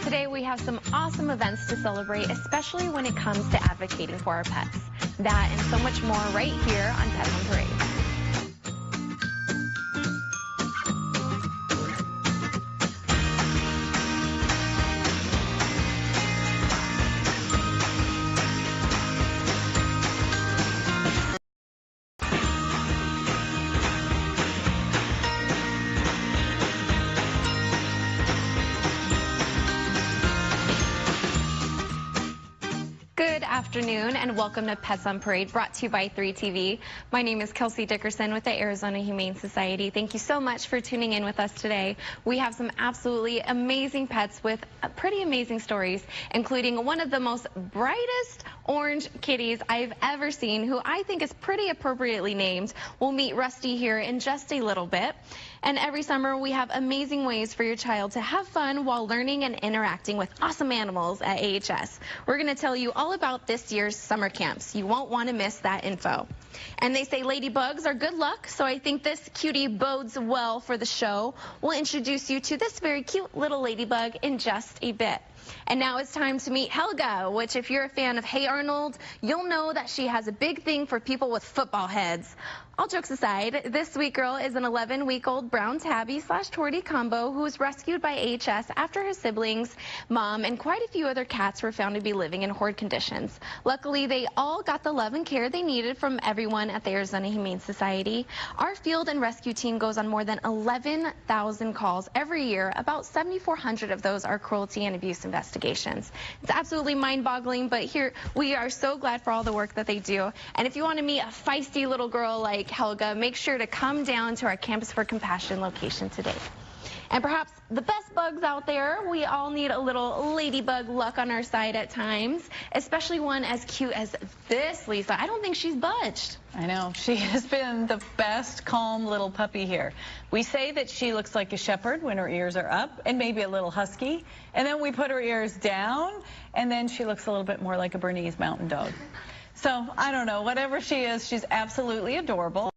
Today we have some awesome events to celebrate, especially when it comes to advocating for our pets. That and so much more right here on Pets on Parade. Good afternoon and welcome to Pets on Parade, brought to you by 3TV. My name is Kelsey Dickerson with the Arizona Humane Society. Thank you so much for tuning in with us today. We have some absolutely amazing pets with pretty amazing stories, including one of the most brightest orange kitties I've ever seen, who I think is pretty appropriately named. We'll meet Rusty here in just a little bit. And every summer we have amazing ways for your child to have fun while learning and interacting with awesome animals at AHS. We're going to tell you all about this year's summer camps. You won't want to miss that info. And they say ladybugs are good luck, so I think this cutie bodes well for the show. We'll introduce you to this very cute little ladybug in just a bit. And now it's time to meet Helga, which if you're a fan of Hey Arnold, you'll know that she has a big thing for people with football heads. All jokes aside, this sweet girl is an 11-week-old brown tabby / tortie combo who was rescued by AHS after her siblings, mom, and quite a few other cats were found to be living in horrid conditions. Luckily, they all got the love and care they needed from everyone at the Arizona Humane Society. Our field and rescue team goes on more than 11,000 calls every year. About 7,400 of those are cruelty and abuse investigations. It's absolutely mind-boggling, but here we are so glad for all the work that they do. And if you want to meet a feisty little girl like Helga, make sure to come down to our Campus for Compassion location today. And perhaps the best bugs out there, we all need a little ladybug luck on our side at times, especially one as cute as this, Lisa. I don't think she's budged. I know. She has been the best, calm little puppy here. We say that she looks like a shepherd when her ears are up and maybe a little husky. And then we put her ears down, and then she looks a little bit more like a Bernese mountain dog. So, I don't know, whatever she is, she's absolutely adorable.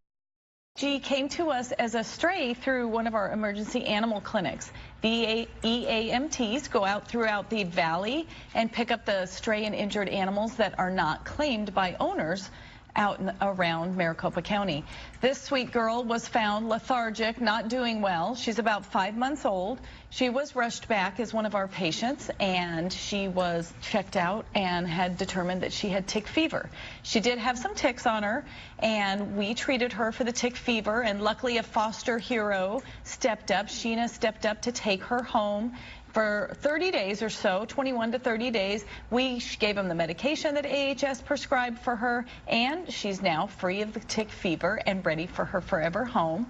She came to us as a stray through one of our emergency animal clinics. The EAMTs go out throughout the valley and pick up the stray and injured animals that are not claimed by owners out and around Maricopa County. This sweet girl was found lethargic, not doing well. She's about 5 months old. She was rushed back as one of our patients, and she was checked out and had determined that she had tick fever. She did have some ticks on her, and we treated her for the tick fever, and luckily a foster hero stepped up. Sheena stepped up to take her home. For 30 days or so, 21 to 30 days, we gave them the medication that AHS prescribed for her, and she's now free of the tick fever and ready for her forever home.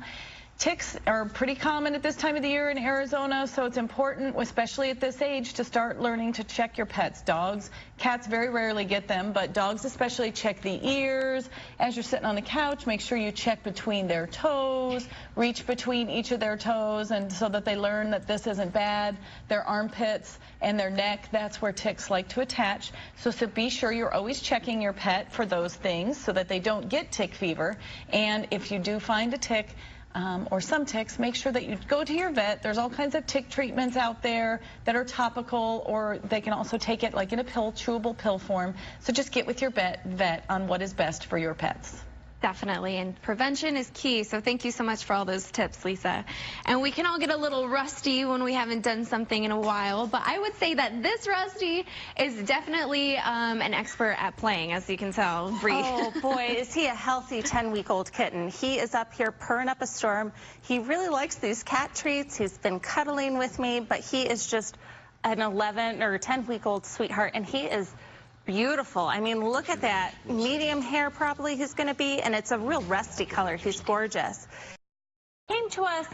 Ticks are pretty common at this time of the year in Arizona, so it's important, especially at this age, to start learning to check your pets. Dogs, cats very rarely get them, but dogs especially check the ears. As you're sitting on the couch, make sure you check between their toes, reach between each of their toes, and so that they learn that this isn't bad. Their armpits and their neck, that's where ticks like to attach. So be sure you're always checking your pet for those things so that they don't get tick fever. And if you do find a tick, or some ticks, make sure that you go to your vet. There's all kinds of tick treatments out there that are topical, or they can also take it like in a pill, chewable pill form. So just get with your vet on what is best for your pets. Definitely, and prevention is key, so thank you so much for all those tips, Lisa. And we can all get a little rusty when we haven't done something in a while, but I would say that this Rusty is definitely an expert at playing, as you can tell. Bree. Oh boy, is he a healthy 10-week-old kitten. He is up here purring up a storm. He really likes these cat treats. He's been cuddling with me, but he is just an 11 or 10-week-old sweetheart, and he is beautiful. I mean, look at that. Medium hair probably he's going to be, and it's a real rusty color. He's gorgeous. Came to us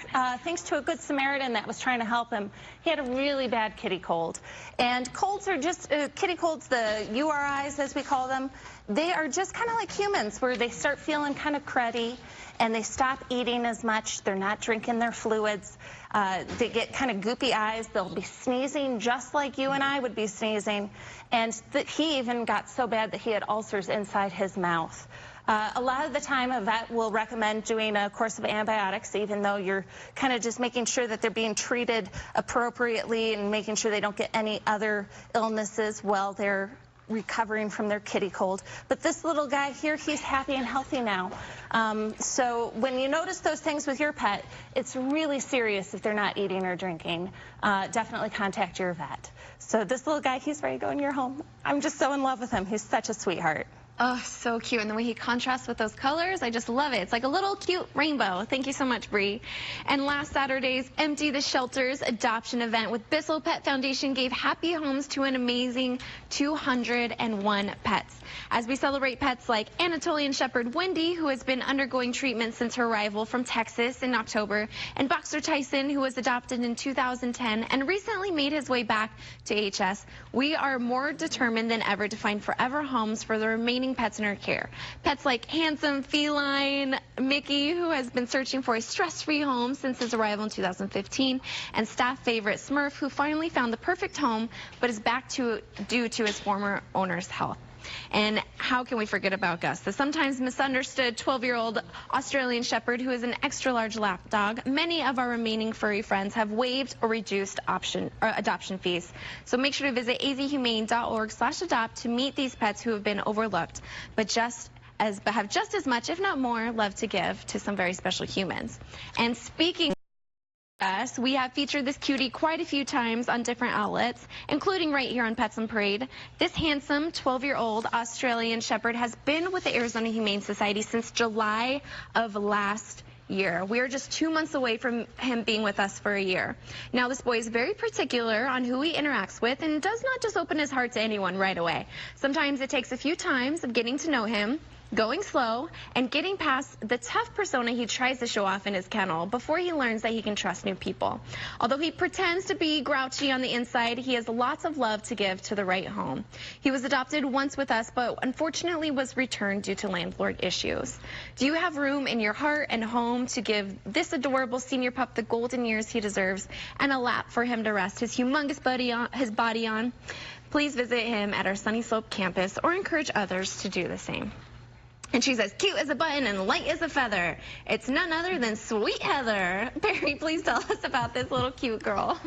thanks to a good Samaritan that was trying to help him. He had a really bad kitty cold. And colds are just, kitty colds, the URIs as we call them, they are just kind of like humans where they start feeling kind of cruddy and they stop eating as much. They're not drinking their fluids. They get kind of goopy eyes. They'll be sneezing just like you and I would be sneezing. And he even got so bad that he had ulcers inside his mouth. A lot of the time, a vet will recommend doing a course of antibiotics, even though you're kind of just making sure that they're being treated appropriately and making sure they don't get any other illnesses while they're recovering from their kitty cold. But this little guy here, he's happy and healthy now. So when you notice those things with your pet, it's really serious if they're not eating or drinking. Definitely contact your vet. So this little guy, he's ready to go in your home. I'm just so in love with him. He's such a sweetheart. Oh, so cute. And the way he contrasts with those colors, I just love it. It's like a little cute rainbow. Thank you so much, Bree. And last Saturday's Empty the Shelters adoption event with Bissell Pet Foundation gave happy homes to an amazing 201 pets. As we celebrate pets like Anatolian Shepherd Wendy, who has been undergoing treatment since her arrival from Texas in October, and Boxer Tyson, who was adopted in 2010 and recently made his way back to HS, we are more determined than ever to find forever homes for the remaining pets in her care. Pets like handsome feline Mickey, who has been searching for a stress-free home since his arrival in 2015, and staff favorite Smurf, who finally found the perfect home but is back due to his former owner's health. And how can we forget about Gus, the sometimes misunderstood 12-year-old Australian Shepherd who is an extra-large lap dog? Many of our remaining furry friends have waived or reduced adoption fees. So make sure to visit azhumane.org/adopt to meet these pets who have been overlooked, but have just as much, if not more, love to give to some very special humans. And speaking us, we have featured this cutie quite a few times on different outlets, including right here on Pets on Parade. This handsome 12-year-old Australian Shepherd has been with the Arizona Humane Society since July of last year. We are just 2 months away from him being with us for a year. Now, this boy is very particular on who he interacts with and does not just open his heart to anyone right away. Sometimes it takes a few times of getting to know him, going slow, and getting past the tough persona he tries to show off in his kennel before he learns that he can trust new people. Although he pretends to be grouchy on the inside, he has lots of love to give to the right home. He was adopted once with us, but unfortunately was returned due to landlord issues. Do you have room in your heart and home to give this adorable senior pup the golden years he deserves and a lap for him to rest his humongous body on? Please visit him at our Sunny Slope campus or encourage others to do the same. And she says, cute as a button and light as a feather. It's none other than Sweet Heather. Barry, please tell us about this little cute girl.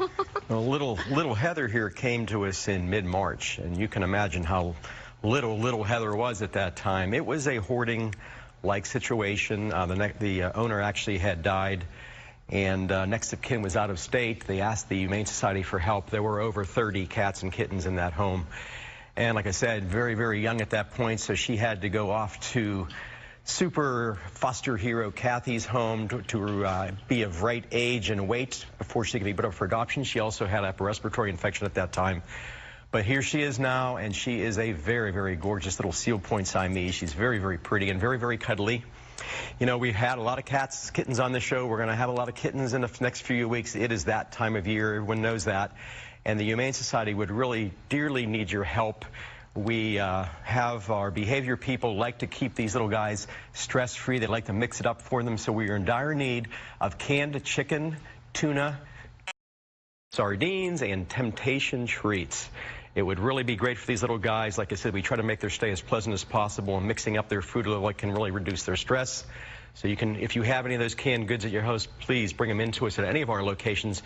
Well, little Heather here came to us in mid-March, and you can imagine how little Heather was at that time. It was a hoarding-like situation. The owner actually had died, and next of kin was out of state. They asked the Humane Society for help. There were over 30 cats and kittens in that home. And like I said, very young at that point, so she had to go off to super foster hero Kathy's home to be of right age and weight before she could be put up for adoption. She also had a respiratory infection at that time. But here she is now, and she is a very gorgeous little seal point Siamese. She's very pretty and very cuddly. You know, we've had a lot of kittens on the show. We're going to have a lot of kittens in the next few weeks. It is that time of year. Everyone knows that. And the Humane Society would really dearly need your help. We have our behavior people like to keep these little guys stress-free. They like to mix it up for them. So we are in dire need of canned chicken, tuna, sardines, and temptation treats. It would really be great for these little guys. Like I said, we try to make their stay as pleasant as possible, and mixing up their food can really reduce their stress. So you can, if you have any of those canned goods at your house, please bring them into us at any of our locations.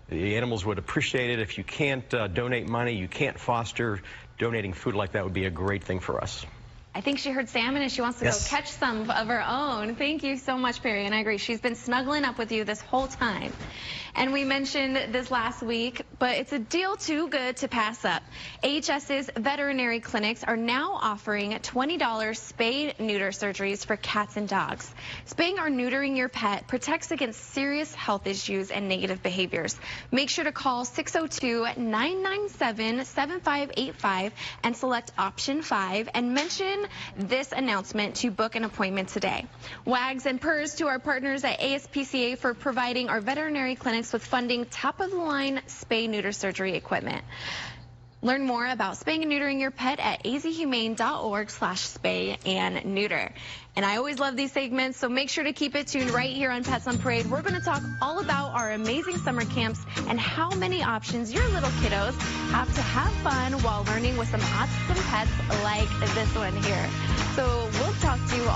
The animals would appreciate it. If you can't donate money, you can't foster, donating food like that would be a great thing for us. I think she heard salmon and she wants to go catch some of her own. Thank you so much, Perry, and I agree. She's been snuggling up with you this whole time. And we mentioned this last week, but it's a deal too good to pass up. AHS's veterinary clinics are now offering $20 spay-neuter surgeries for cats and dogs. Spaying or neutering your pet protects against serious health issues and negative behaviors. Make sure to call 602-997-7585 and select option 5 and mention this announcement to book an appointment today. Wags and purrs to our partners at ASPCA for providing our veterinary clinics with funding top-of-the-line spay-neuter surgery equipment. Learn more about spaying and neutering your pet at azhumane.org/spay and neuter. And I always love these segments, so make sure to keep it tuned right here on Pets on Parade. We're going to talk all about our amazing summer camps and how many options your little kiddos have to have fun while learning with some awesome pets like this one here. So we'll talk to you all.